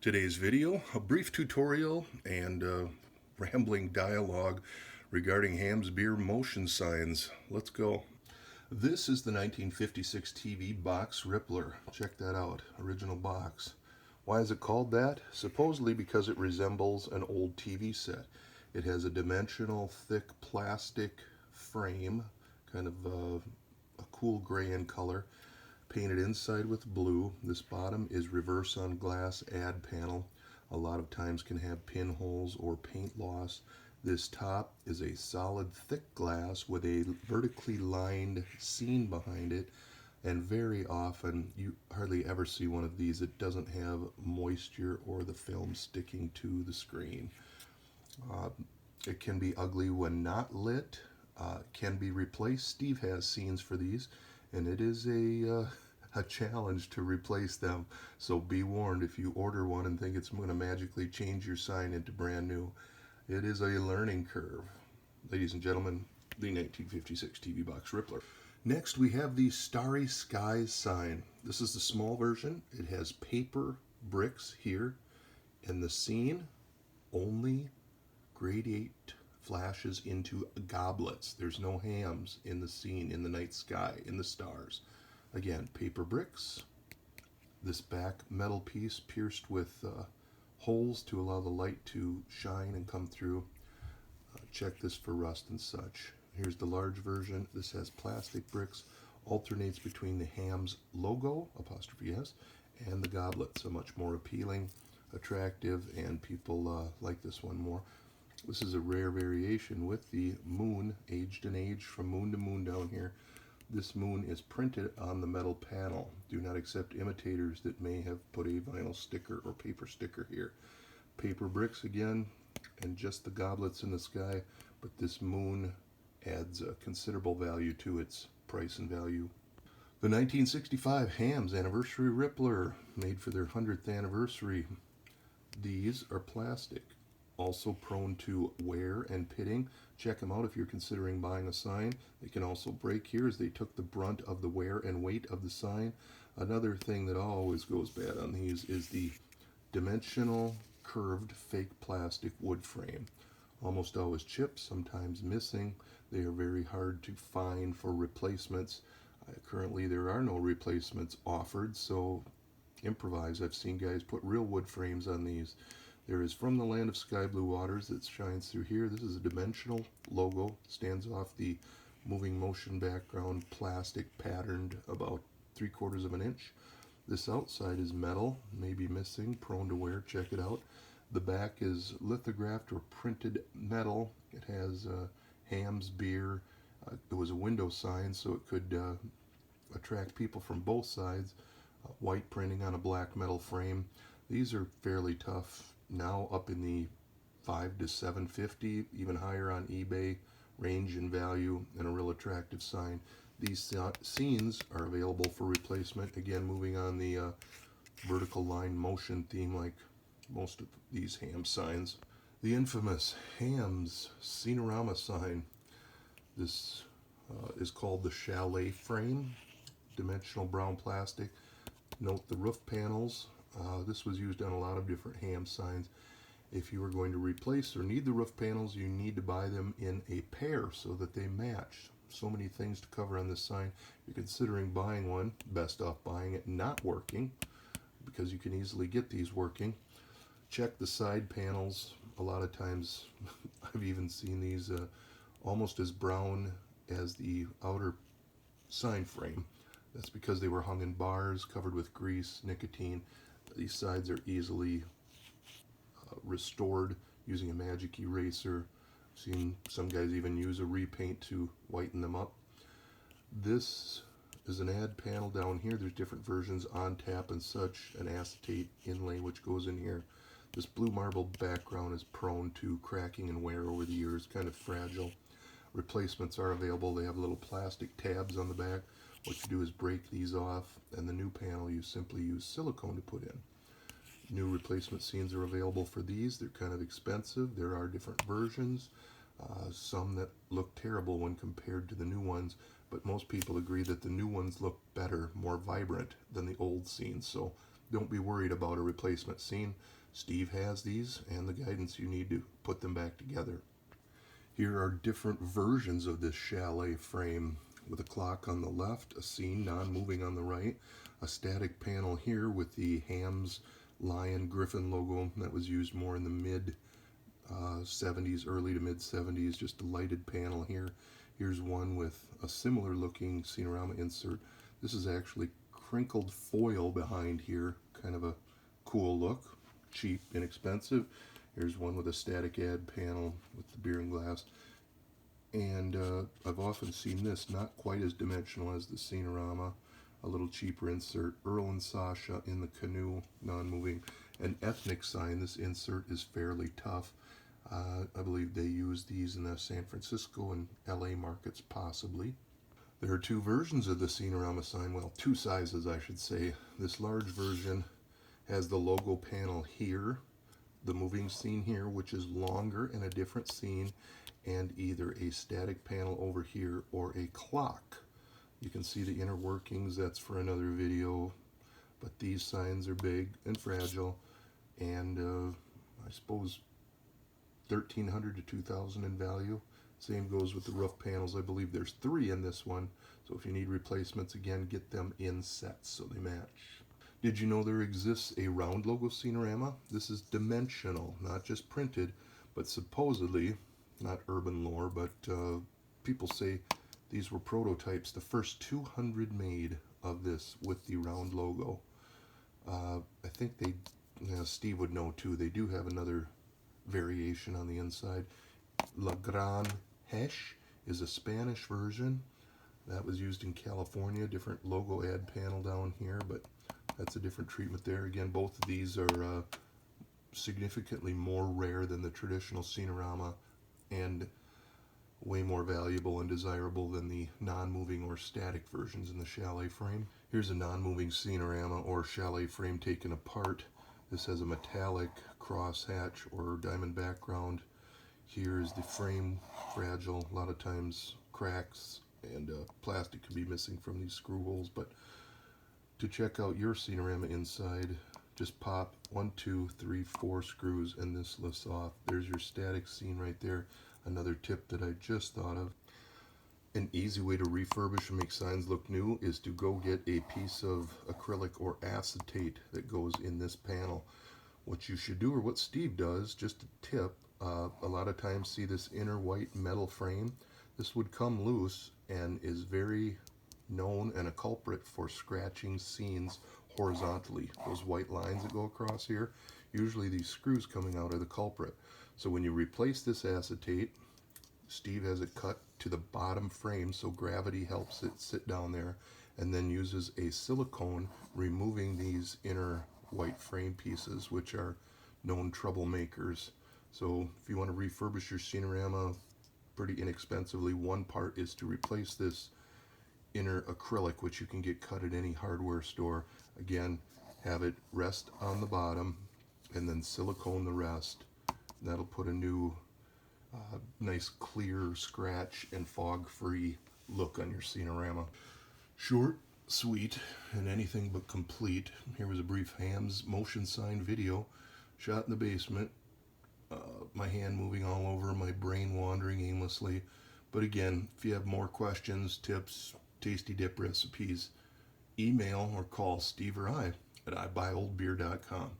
Today's video, a brief tutorial and rambling dialogue regarding Hamm's beer motion signs. Let's go. This is the 1956 TV box Rippler. Check that out, original box. Why is it called that? Supposedly because it resembles an old TV set. It has a dimensional, thick plastic frame, kind of a cool gray in color, painted inside with blue. This bottom is reverse on glass add panel. A lot of times can have pinholes or paint loss. This top is a solid thick glass with a vertically lined scene behind it, and very often you hardly ever see one of these that doesn't have moisture or the film sticking to the screen. It can be ugly when not lit, can be replaced. Steve has scenes for these, and it is a challenge to replace them. So be warned if you order one and think it's going to magically change your sign into brand new. It is a learning curve. Ladies and gentlemen, the 1956 TV box Rippler. Next we have the Starry Skies sign. This is the small version. It has paper bricks here, and the scene only gradiate flashes into goblets. There's no hams in the scene, in the night sky, in the stars. Again, paper bricks. This back metal piece pierced with holes to allow the light to shine and come through. Check this for rust and such. Here's the large version. This has plastic bricks, alternates between the Hamm's logo, apostrophe S, and the goblet, so much more appealing, attractive, and people like this one more. This is a rare variation with the moon, aged and aged from moon to moon down here. This moon is printed on the metal panel. Do not accept imitators that may have put a vinyl sticker or paper sticker here. Paper bricks again, and just the goblets in the sky, but this moon adds a considerable value to its price and value. The 1965 Hamm's Anniversary Rippler, made for their 100th anniversary. These are plastic, also prone to wear and pitting. Check them out if you're considering buying a sign. They can also break here as they took the brunt of the wear and weight of the sign. Another thing that always goes bad on these is the dimensional curved fake plastic wood frame. Almost always chipped, sometimes missing. They are very hard to find for replacements. Currently there are no replacements offered, so improvise. I've seen guys put real wood frames on these. There is From the Land of Sky Blue Waters that shines through here. This is a dimensional logo, stands off the moving motion background, plastic patterned about 3/4 of an inch. This outside is metal, maybe missing, prone to wear, check it out. The back is lithographed or printed metal. It has Hamm's beer. It was a window sign, so it could attract people from both sides. White printing on a black metal frame. These are fairly tough. Now up in the $5 to $7.50, even higher on eBay, range in value, and a real attractive sign. These scenes are available for replacement. Again, moving on the vertical line motion theme like most of these Hamm signs. The infamous Hamm's Scenorama sign. This is called the Chalet frame, dimensional brown plastic. Note the roof panels. This was used on a lot of different Hamm signs. If you are going to replace or need the roof panels, you need to buy them in a pair so that they match. So many things to cover on this sign. If you're considering buying one, best off buying it not working, because you can easily get these working. Check the side panels. A lot of times I've even seen these almost as brown as the outer sign frame. That's because they were hung in bars, covered with grease, nicotine. These sides are easily restored using a magic eraser. I've seen some guys even use a repaint to whiten them up. This is an add panel down here. There's different versions on tap and such, an acetate inlay which goes in here. This blue marble background is prone to cracking and wear over the years, kind of fragile. Replacements are available. They have little plastic tabs on the back. What you do is break these off, and the new panel you simply use silicone to put in. New replacement scenes are available for these. They're kind of expensive. There are different versions, some that look terrible when compared to the new ones, but most people agree that the new ones look better, more vibrant than the old scenes. So don't be worried about a replacement scene. Steve has these and the guidance you need to put them back together. Here are different versions of this Chalet frame, with a clock on the left, a scene non-moving on the right, a static panel here with the Hamm's Lion Griffin logo that was used more in the mid 70s, early to mid 70s, just a lighted panel here. Here's one with a similar looking Scenorama insert. This is actually crinkled foil behind here, kind of a cool look, cheap, inexpensive. Here's one with a static ad panel with the beer and glass. And I've often seen this, not quite as dimensional as the Scenorama, a little cheaper insert. Earl and Sasha in the canoe, non-moving. An ethnic sign. This insert is fairly tough. I believe they use these in the San Francisco and LA markets, possibly. There are two versions of the Scenorama sign, well, two sizes, I should say. This large version has the logo panel here, the moving scene here, which is longer and a different scene, and either a static panel over here or a clock. You can see the inner workings, that's for another video, but these signs are big and fragile, and I suppose 1,300 to 2,000 in value. Same goes with the roof panels. I believe there's 3 in this one, so if you need replacements, again, get them in sets so they match. Did you know there exists a round logo Scenorama? This is dimensional, not just printed, but supposedly, not urban lore, but people say these were prototypes, the first 200 made of this with the round logo. I think they, Steve would know too, they do have another variation on the inside. La Gran Hesh is a Spanish version. That was used in California, different logo ad panel down here, but that's a different treatment there. Again, both of these are significantly more rare than the traditional Scenorama and way more valuable and desirable than the non-moving or static versions in the Chalet frame. Here's a non-moving Scenorama or Chalet frame taken apart. This has a metallic crosshatch or diamond background. Here's the frame, fragile, a lot of times cracks, and plastic can be missing from these screw holes. But to check out your Scenorama inside, just pop 1, 2, 3, 4 screws and this lifts off. There's your static scene right there. Another tip that I just thought of. An easy way to refurbish and make signs look new is to go get a piece of acrylic or acetate that goes in this panel. What you should do, or what Steve does, just a tip, a lot of times see this inner white metal frame. This would come loose and is very known and a culprit for scratching scenes horizontally. Those white lines that go across here, usually these screws coming out are the culprit. So when you replace this acetate, Steve has it cut to the bottom frame so gravity helps it sit down there, and then uses a silicone removing these inner white frame pieces, which are known troublemakers. So if you want to refurbish your Scenorama pretty inexpensively, one part is to replace this inner acrylic, which you can get cut at any hardware store. Again, have it rest on the bottom and then silicone the rest. That'll put a new nice clear scratch and fog free look on your Scenorama. Short, sweet, and anything but complete. Here was a brief Hamm's motion sign video shot in the basement. My hand moving all over, my brain wandering aimlessly. But again, if you have more questions, tips, tasty dip recipes, email or call Steve or I at ibuyoldbeer.com.